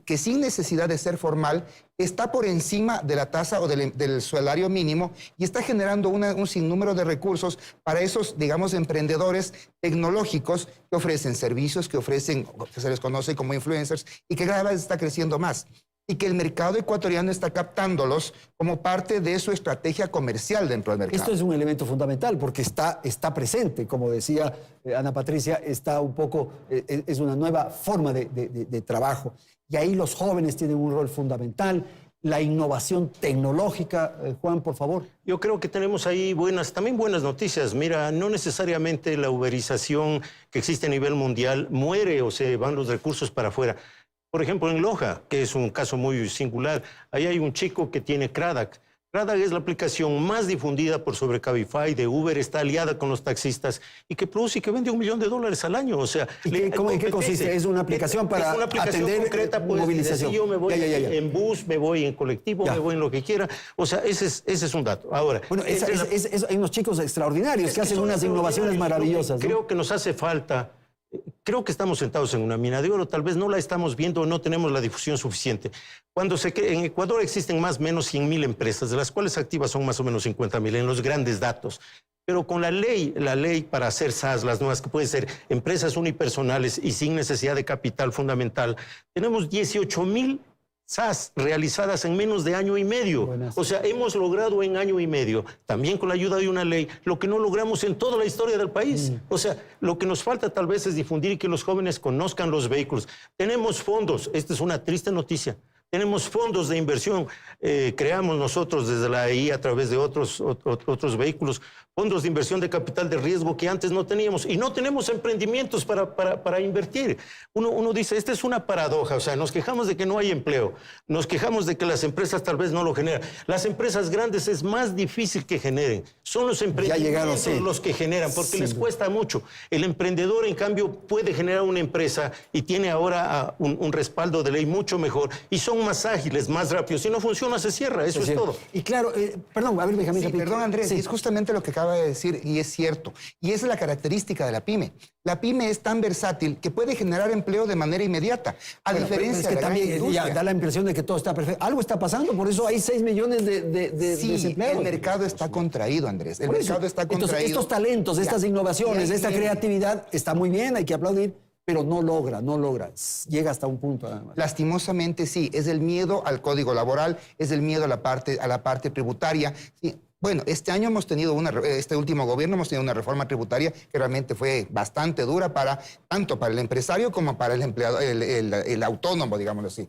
que sin necesidad de ser formal está por encima de la tasa o del salario mínimo y está generando un sinnúmero de recursos para esos, digamos, emprendedores tecnológicos que ofrecen servicios, que se les conoce como influencers y que cada vez está creciendo más. Y que el mercado ecuatoriano está captándolos como parte de su estrategia comercial dentro del mercado. Esto es un elemento fundamental porque está presente, como decía Ana Patricia, está un poco, es una nueva forma de trabajo. Y ahí los jóvenes tienen un rol fundamental. La innovación tecnológica, Juan, por favor. Yo creo que tenemos ahí también buenas noticias. Mira, no necesariamente la uberización que existe a nivel mundial muere o se van los recursos para afuera. Por ejemplo, en Loja, que es un caso muy singular, ahí hay un chico que tiene Craddock, RADAG es la aplicación más difundida por sobre Cabify de Uber, está aliada con los taxistas y que produce y que vende $1 millón al año. O sea, ¿En qué consiste? ¿Es una aplicación para es una aplicación atender concreta, pues, movilización? Si yo me voy Ya. en bus, me voy en colectivo, me voy en lo que quiera. O sea, ese es un dato. Ahora, Bueno, hay unos chicos extraordinarios que hacen unas innovaciones maravillosas, ¿no? Creo que nos hace falta. Creo que estamos sentados en una mina de oro, tal vez no la estamos viendo o no tenemos la difusión suficiente. En Ecuador existen más o menos 100.000 empresas, de las cuales activas son más o menos 50.000 en los grandes datos. Pero con la ley para hacer SaaS, las nuevas que pueden ser empresas unipersonales y sin necesidad de capital fundamental, tenemos 18.000 SaaS realizadas en menos de año y medio. Buenas. O sea, hemos logrado en año y medio, también con la ayuda de una ley, lo que no logramos en toda la historia del país. O sea, lo que nos falta tal vez es difundir y que los jóvenes conozcan los vehículos. Tenemos fondos, esta es una triste noticia. Tenemos fondos de inversión, creamos nosotros desde la EI a través de otros vehículos, fondos de inversión de capital de riesgo que antes no teníamos y no tenemos emprendimientos para invertir. Uno dice, esta es una paradoja, o sea, nos quejamos de que no hay empleo, nos quejamos de que las empresas tal vez no lo generan. Las empresas grandes es más difícil que generen, son los emprendimientos los que generan porque les cuesta mucho. El emprendedor, en cambio, puede generar una empresa y tiene ahora un respaldo de ley mucho mejor y son más ágiles, más rápidos. Si no funciona, se cierra. Eso es todo. Y claro, perdón, a ver, Benjamín. Sí, perdón, Andrés, es justamente lo que acaba de decir y es cierto. Y esa es la característica de la pyme. La pyme es tan versátil que puede generar empleo de manera inmediata. A diferencia es que de la gran también industria. da la impresión de que todo está perfecto. Algo está pasando, por eso hay 6 millones de desempleados. El mercado está contraído, Andrés. El mercado está contraído. Entonces, estos talentos, estas innovaciones, esta creatividad, está muy bien, hay que aplaudir, pero no logra. Llega hasta un punto nada más. Lastimosamente sí, es el miedo al código laboral, es el miedo a la parte tributaria. Sí. Bueno, este año este último gobierno hemos tenido una reforma tributaria que realmente fue bastante dura tanto para el empresario como para el empleado, el autónomo, digámoslo así.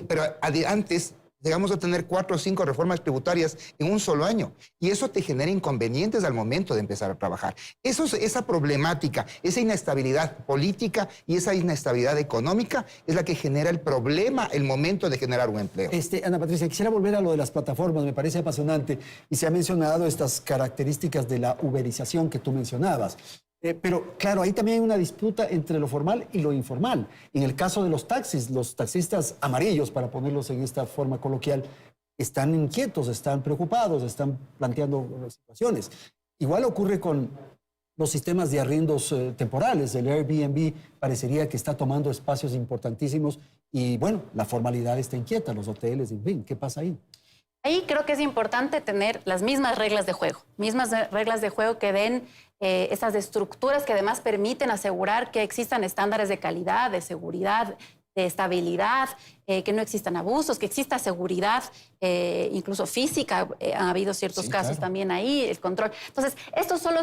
Pero antes llegamos a tener 4 o 5 reformas tributarias en un solo año. Y eso te genera inconvenientes al momento de empezar a trabajar. Esa problemática, esa inestabilidad política y esa inestabilidad económica es la que genera el problema, el momento de generar un empleo. Ana Patricia, quisiera volver a lo de las plataformas, me parece apasionante. Y se ha mencionado estas características de la uberización que tú mencionabas. Pero claro, ahí también hay una disputa entre lo formal y lo informal. En el caso de los taxis, los taxistas amarillos, para ponerlos en esta forma coloquial, están inquietos, están preocupados, están planteando situaciones. Igual ocurre con los sistemas de arriendos temporales. El Airbnb parecería que está tomando espacios importantísimos y bueno, la formalidad está inquieta, los hoteles, en fin, ¿qué pasa ahí? Ahí creo que es importante tener las mismas reglas de juego que den esas estructuras que además permiten asegurar que existan estándares de calidad, de seguridad, de estabilidad, que no existan abusos, que exista seguridad, incluso física. Han habido ciertos casos también ahí, el control. Entonces, esto solo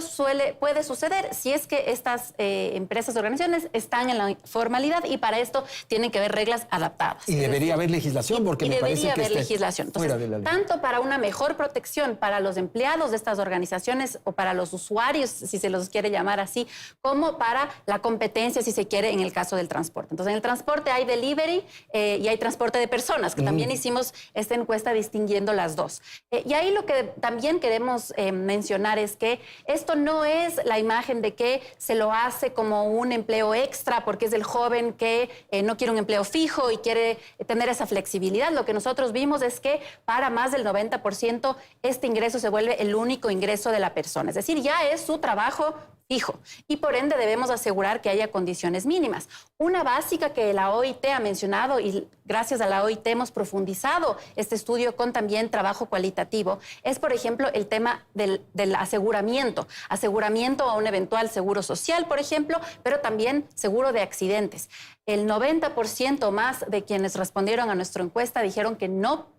puede suceder si es que estas empresas, organizaciones están en la formalidad y para esto tienen que haber reglas adaptadas. Y debería haber legislación porque me parece que debería haber legislación. Entonces, fuera de la ley. Tanto para una mejor protección para los empleados de estas organizaciones o para los usuarios, si se los quiere llamar así, como para la competencia, si se quiere, en el caso del transporte. Entonces, en el transporte hay delivery y hay transporte de personas, que también hicimos esta encuesta distinguiendo las dos. Y ahí lo que también queremos mencionar es que esto no es la imagen de que se lo hace como un empleo extra porque es el joven que no quiere un empleo fijo y quiere tener esa flexibilidad. Lo que nosotros vimos es que para más del 90% este ingreso se vuelve el único ingreso de la persona. Es decir, ya es su trabajo fijo y por ende debemos asegurar que haya condiciones mínimas. Una básica que la OIT ha mencionado y gracias a la OIT hemos profundizado este estudio con también trabajo cualitativo es, por ejemplo, el tema del aseguramiento a un eventual seguro social, por ejemplo, pero también seguro de accidentes. El 90% más de quienes respondieron a nuestra encuesta dijeron que no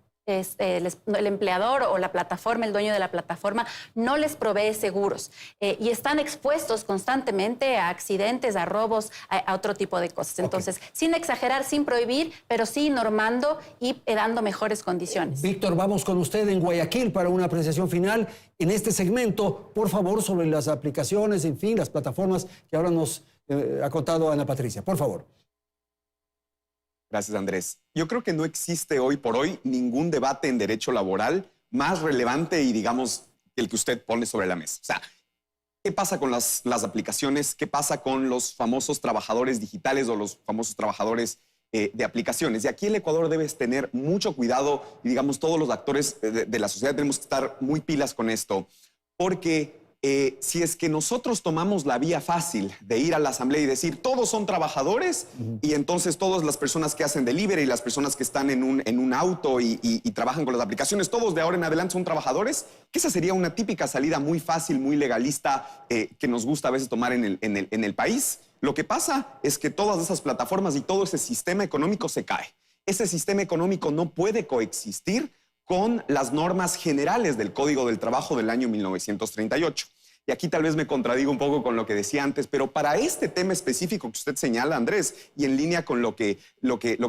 el empleador o la plataforma, el dueño de la plataforma, no les provee seguros y están expuestos constantemente a accidentes, a robos, a otro tipo de cosas. Entonces, sin exagerar, sin prohibir, pero sí normando y dando mejores condiciones. Víctor, vamos con usted en Guayaquil para una apreciación final en este segmento, por favor, sobre las aplicaciones, en fin, las plataformas que ahora nos ha contado Ana Patricia. Por favor. Gracias, Andrés. Yo creo que no existe hoy por hoy ningún debate en derecho laboral más relevante y, digamos, el que usted pone sobre la mesa. O sea, ¿qué pasa con las aplicaciones? ¿Qué pasa con los famosos trabajadores digitales o los famosos trabajadores de aplicaciones? Y aquí el Ecuador debe tener mucho cuidado y, digamos, todos los actores de la sociedad tenemos que estar muy pilas con esto, porque si es que nosotros tomamos la vía fácil de ir a la asamblea y decir todos son trabajadores y entonces todas las personas que hacen delivery y las personas que están en un auto y trabajan con las aplicaciones, todos de ahora en adelante son trabajadores, que esa sería una típica salida muy fácil, muy legalista que nos gusta a veces tomar en el país. Lo que pasa es que todas esas plataformas y todo ese sistema económico se cae. Ese sistema económico no puede coexistir con las normas generales del Código del Trabajo del año 1938. Y aquí tal vez me contradigo un poco con lo que decía antes, pero para este tema específico que usted señala, Andrés, y en línea con lo que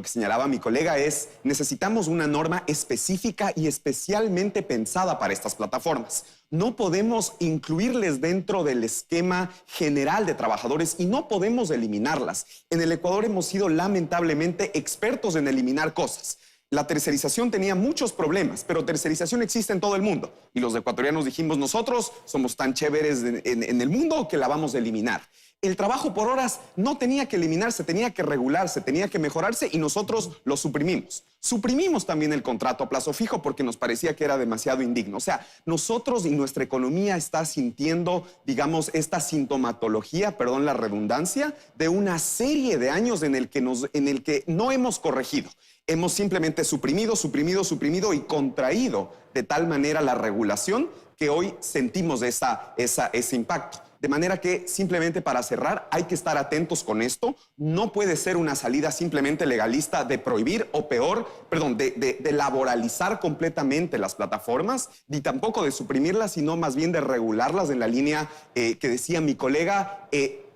señalaba mi colega, es necesitamos una norma específica y especialmente pensada para estas plataformas. No podemos incluirles dentro del esquema general de trabajadores y no podemos eliminarlas. En el Ecuador hemos sido lamentablemente expertos en eliminar cosas. La tercerización tenía muchos problemas, pero tercerización existe en todo el mundo. Y los ecuatorianos dijimos, nosotros somos tan chéveres en el mundo que la vamos a eliminar. El trabajo por horas no tenía que eliminarse, tenía que regularse, tenía que mejorarse y nosotros lo suprimimos. Suprimimos también el contrato a plazo fijo porque nos parecía que era demasiado indigno. O sea, nosotros y nuestra economía está sintiendo, digamos, esta sintomatología, perdón la redundancia, de una serie de años en el que no hemos corregido. Hemos simplemente suprimido y contraído de tal manera la regulación que hoy sentimos ese impacto. De manera que, simplemente para cerrar, hay que estar atentos con esto. No puede ser una salida simplemente legalista de prohibir o peor, perdón, de laboralizar completamente las plataformas, ni tampoco de suprimirlas, sino más bien de regularlas en la línea que decía mi colega,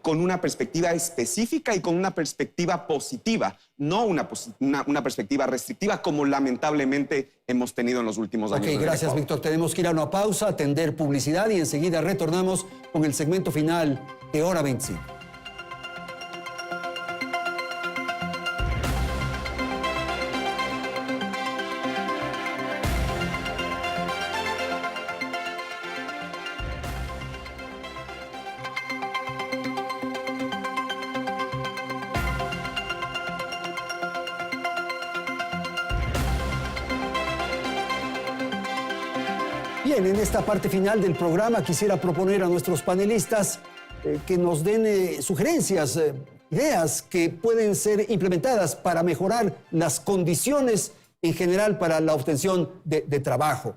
con una perspectiva específica y con una perspectiva positiva, no una perspectiva restrictiva como lamentablemente hemos tenido en los últimos años. Ok, gracias, Víctor. Tenemos que ir a una pausa, atender publicidad y enseguida retornamos con el segmento final de Hora 25. Bien, en esta parte final del programa quisiera proponer a nuestros panelistas que nos den sugerencias, ideas que pueden ser implementadas para mejorar las condiciones en general para la obtención de trabajo.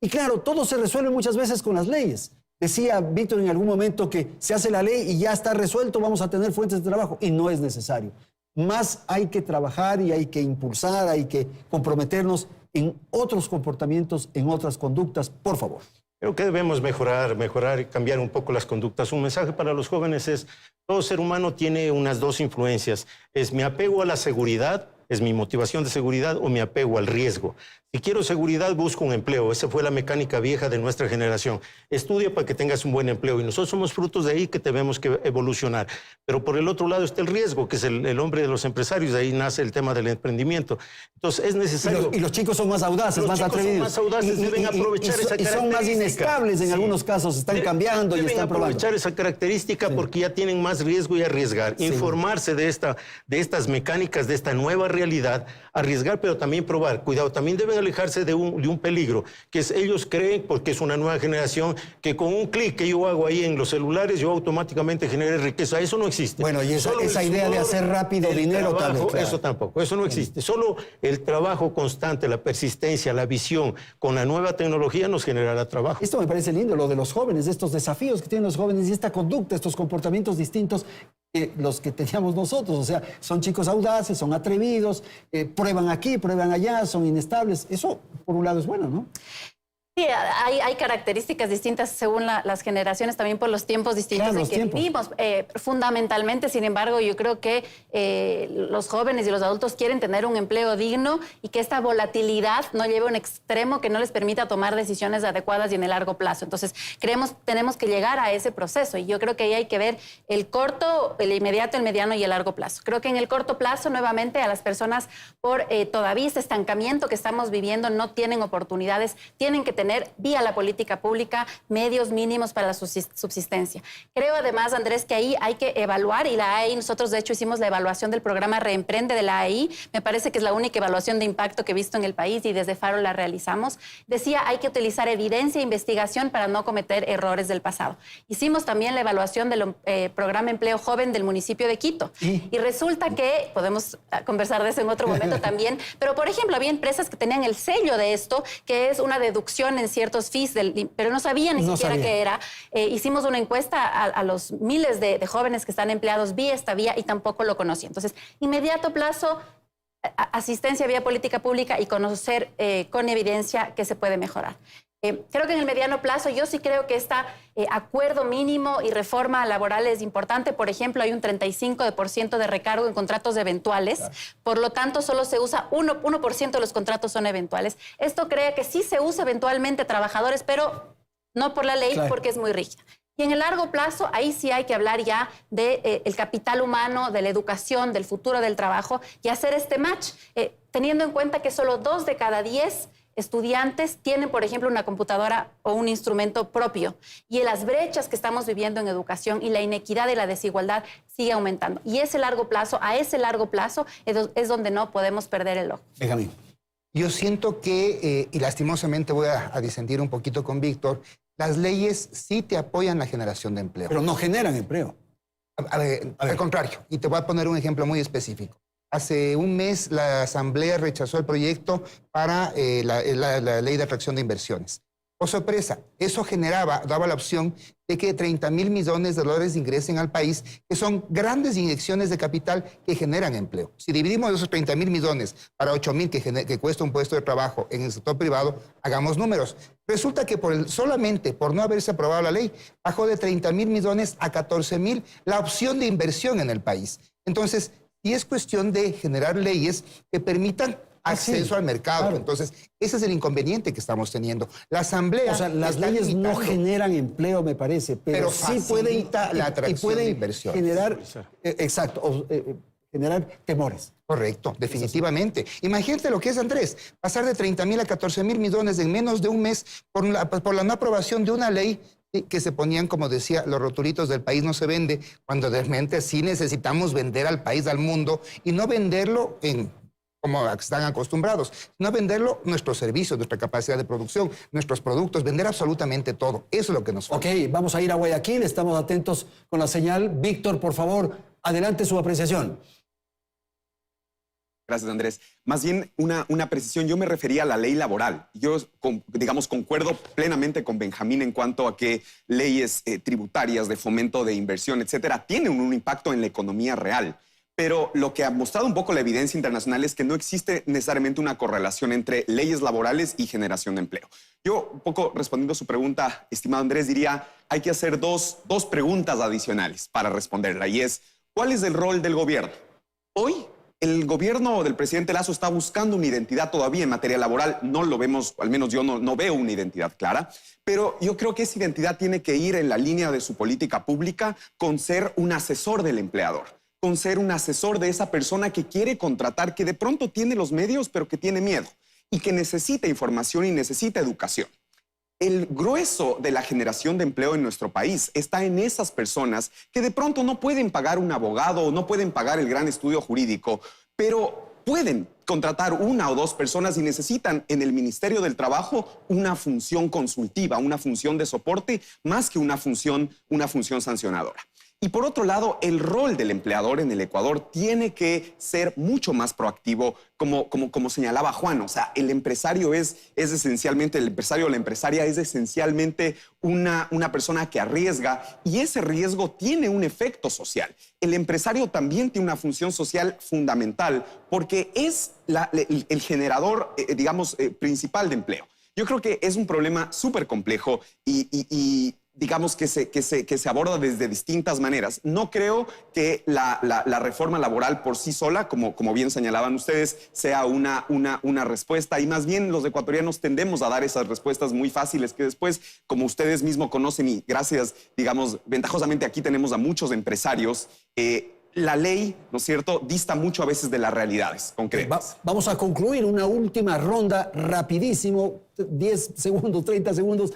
Y claro, todo se resuelve muchas veces con las leyes. Decía Víctor en algún momento que se hace la ley y ya está resuelto, vamos a tener fuentes de trabajo, y no es necesario. Más hay que trabajar y hay que impulsar, hay que comprometernos en otros comportamientos, en otras conductas, por favor. Creo que debemos mejorar y cambiar un poco las conductas. Un mensaje para los jóvenes es, todo ser humano tiene unas dos influencias. Es mi apego a la seguridad, es mi motivación de seguridad, o mi apego al riesgo. Si quiero seguridad, busco un empleo. Esa fue la mecánica vieja de nuestra generación. Estudia para que tengas un buen empleo. Y nosotros somos frutos de ahí que tenemos que evolucionar. Pero por el otro lado está el riesgo, que es el hombre de los empresarios. De ahí nace el tema del emprendimiento. Entonces es necesario... Y los chicos son más audaces, más atrevidos. Los chicos son más audaces, deben aprovechar esa característica. Y son más inestables en algunos casos, están cambiando y están probando. Deben aprovechar esa característica porque ya tienen más riesgo y arriesgar. Informarse de estas mecánicas, de esta nueva realidad, arriesgar, pero también probar. Cuidado, también deben alejarse de un peligro, que es ellos creen, porque es una nueva generación, que con un clic que yo hago ahí en los celulares, yo automáticamente genere riqueza. Eso no existe. Bueno, y esa idea de hacer rápido dinero también. Claro. Eso tampoco, eso no existe. Solo el trabajo constante, la persistencia, la visión con la nueva tecnología nos generará trabajo. Esto me parece lindo, lo de los jóvenes, estos desafíos que tienen los jóvenes y esta conducta, estos comportamientos distintos que los que teníamos nosotros. O sea, son chicos audaces, son atrevidos, prueban aquí, prueban allá, son inestables. Eso, por un lado, es bueno, ¿no? Sí, hay características distintas según las generaciones, también por los tiempos distintos Claro, en los que tiempos. vivimos. Fundamentalmente, sin embargo, yo creo que los jóvenes y los adultos quieren tener un empleo digno y que esta volatilidad no lleve a un extremo que no les permita tomar decisiones adecuadas y en el largo plazo. Entonces, tenemos que llegar a ese proceso y yo creo que ahí hay que ver el corto, el inmediato, el mediano y el largo plazo. Creo que en el corto plazo, nuevamente, a las personas por todavía este estancamiento que estamos viviendo no tienen oportunidades, tienen que tener vía la política pública medios mínimos para la subsistencia. Creo además, Andrés, que ahí hay que evaluar y la AEI, nosotros de hecho hicimos la evaluación del programa Reemprende de la AEI, me parece que es la única evaluación de impacto que he visto en el país y desde Faro la realizamos. Decía, hay que utilizar evidencia e investigación para no cometer errores del pasado. Hicimos también la evaluación del programa Empleo Joven del municipio de Quito y resulta que, podemos conversar de eso en otro momento también, pero por ejemplo, había empresas que tenían el sello de esto, que es una deducción en ciertos fees, pero no sabían ni siquiera qué era. Hicimos una encuesta a los miles de jóvenes que están empleados vía esta vía y tampoco lo conocían. Entonces, inmediato plazo, asistencia vía política pública y conocer con evidencia que se puede mejorar. Creo que en el mediano plazo yo sí creo que este acuerdo mínimo y reforma laboral es importante. Por ejemplo, hay un 35% de recargo en contratos eventuales. Claro. Por lo tanto, solo se usa 1% de los contratos son eventuales. Esto crea que sí se usa eventualmente trabajadores, pero no por la ley, claro, porque es muy rígida. Y en el largo plazo, ahí sí hay que hablar ya del capital humano, de la educación, del futuro del trabajo y hacer este match, teniendo en cuenta que solo 2 de cada 10 estudiantes tienen, por ejemplo, una computadora o un instrumento propio. Y las brechas que estamos viviendo en educación y la inequidad y la desigualdad sigue aumentando. Y ese largo plazo, a ese largo plazo, es donde no podemos perder el ojo. Benjamín. Yo siento que, y lastimosamente voy a disentir un poquito con Víctor, las leyes sí te apoyan la generación de empleo. Pero no generan empleo. Al contrario, y te voy a poner un ejemplo muy específico. Hace un mes la Asamblea rechazó el proyecto para la ley de atracción de inversiones. Oh, sorpresa, eso daba la opción de que 30.000 millones de dólares ingresen al país, que son grandes inyecciones de capital que generan empleo. Si dividimos esos 30.000 millones para 8.000 que cuesta un puesto de trabajo en el sector privado, hagamos números. Resulta que solamente por no haberse aprobado la ley, bajó de 30.000 millones a 14.000 la opción de inversión en el país. Entonces, y es cuestión de generar leyes que permitan acceso al mercado. Claro. Entonces, ese es el inconveniente que estamos teniendo. La Asamblea... O sea, las leyes no generan empleo, me parece, pero sí pueden la atracción de inversión. Generar, generar temores. Correcto, definitivamente. Imagínate lo que es, Andrés, pasar de 30.000 a 14.000 millones en menos de un mes por la no aprobación de una ley que se ponían, como decía, los rotulitos del país no se vende, cuando realmente sí necesitamos vender al país, al mundo, y no venderlo como están acostumbrados, sino venderlo nuestros servicios, nuestra capacidad de producción, nuestros productos, vender absolutamente todo. Eso es lo que nos falta. Ok, vamos a ir a Guayaquil, estamos atentos con la señal. Víctor, por favor, adelante su apreciación. Gracias, Andrés. Más bien una precisión. Yo me refería a la ley laboral. Yo, digamos, concuerdo plenamente con Benjamín en cuanto a que leyes tributarias de fomento de inversión, etcétera, tienen un impacto en la economía real. Pero lo que ha mostrado un poco la evidencia internacional es que no existe necesariamente una correlación entre leyes laborales y generación de empleo. Yo, un poco respondiendo a su pregunta, estimado Andrés, diría, hay que hacer dos preguntas adicionales para responderla. Y es, ¿cuál es el rol del gobierno? Hoy, el gobierno del presidente Lasso está buscando una identidad todavía en materia laboral. No lo vemos, al menos yo no veo una identidad clara, pero yo creo que esa identidad tiene que ir en la línea de su política pública con ser un asesor del empleador, con ser un asesor de esa persona que quiere contratar, que de pronto tiene los medios, pero que tiene miedo y que necesita información y necesita educación. El grueso de la generación de empleo en nuestro país está en esas personas que de pronto no pueden pagar un abogado o no pueden pagar el gran estudio jurídico, pero pueden contratar 1 o 2 personas y necesitan en el Ministerio del Trabajo una función consultiva, una función de soporte, más que una función sancionadora. Y por otro lado, el rol del empleador en el Ecuador tiene que ser mucho más proactivo, como señalaba Juan. O sea, el empresario es esencialmente, el empresario o la empresaria es esencialmente una persona que arriesga y ese riesgo tiene un efecto social. El empresario también tiene una función social fundamental porque es el generador, principal de empleo. Yo creo que es un problema súper complejo y digamos que se aborda desde distintas maneras. No creo que la reforma laboral por sí sola, como bien señalaban ustedes, sea una respuesta. Y más bien los ecuatorianos tendemos a dar esas respuestas muy fáciles que después, como ustedes mismos conocen y gracias, digamos, ventajosamente aquí tenemos a muchos empresarios, la ley, ¿no es cierto?, dista mucho a veces de las realidades concretas. Vamos a concluir una última ronda rapidísimo, 10 segundos, 30 segundos,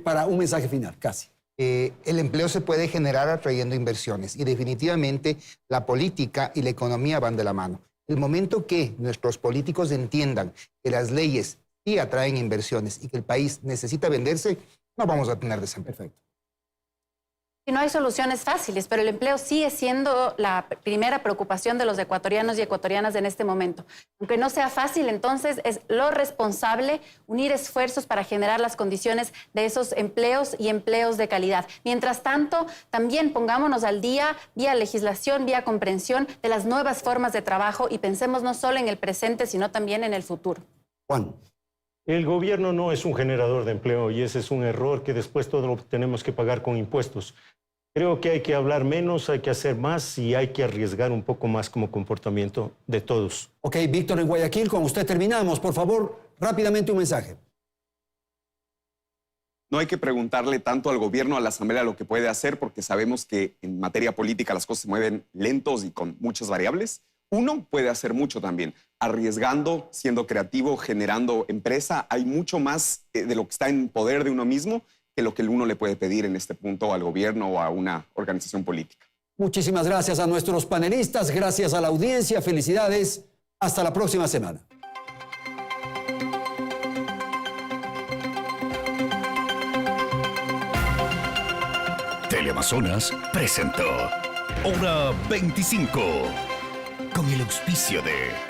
para un mensaje final, casi. El empleo se puede generar atrayendo inversiones y definitivamente la política y la economía van de la mano. El momento que nuestros políticos entiendan que las leyes sí atraen inversiones y que el país necesita venderse, no vamos a tener desempleo. Perfecto. Y no hay soluciones fáciles, pero el empleo sigue siendo la primera preocupación de los ecuatorianos y ecuatorianas en este momento. Aunque no sea fácil, entonces es lo responsable unir esfuerzos para generar las condiciones de esos empleos y empleos de calidad. Mientras tanto, también pongámonos al día vía legislación, vía comprensión de las nuevas formas de trabajo y pensemos no solo en el presente, sino también en el futuro. Juan. El gobierno no es un generador de empleo y ese es un error que después todo lo tenemos que pagar con impuestos. Creo que hay que hablar menos, hay que hacer más y hay que arriesgar un poco más como comportamiento de todos. Ok, Víctor en Guayaquil, con usted terminamos. Por favor, rápidamente un mensaje. No hay que preguntarle tanto al gobierno, a la Asamblea, lo que puede hacer, porque sabemos que en materia política las cosas se mueven lentos y con muchas variables. Uno puede hacer mucho también, arriesgando, siendo creativo, generando empresa. Hay mucho más de lo que está en poder de uno mismo que lo que uno le puede pedir en este punto al gobierno o a una organización política. Muchísimas gracias a nuestros panelistas, gracias a la audiencia, felicidades. Hasta la próxima semana. Teleamazonas presentó Hora 25 con el auspicio de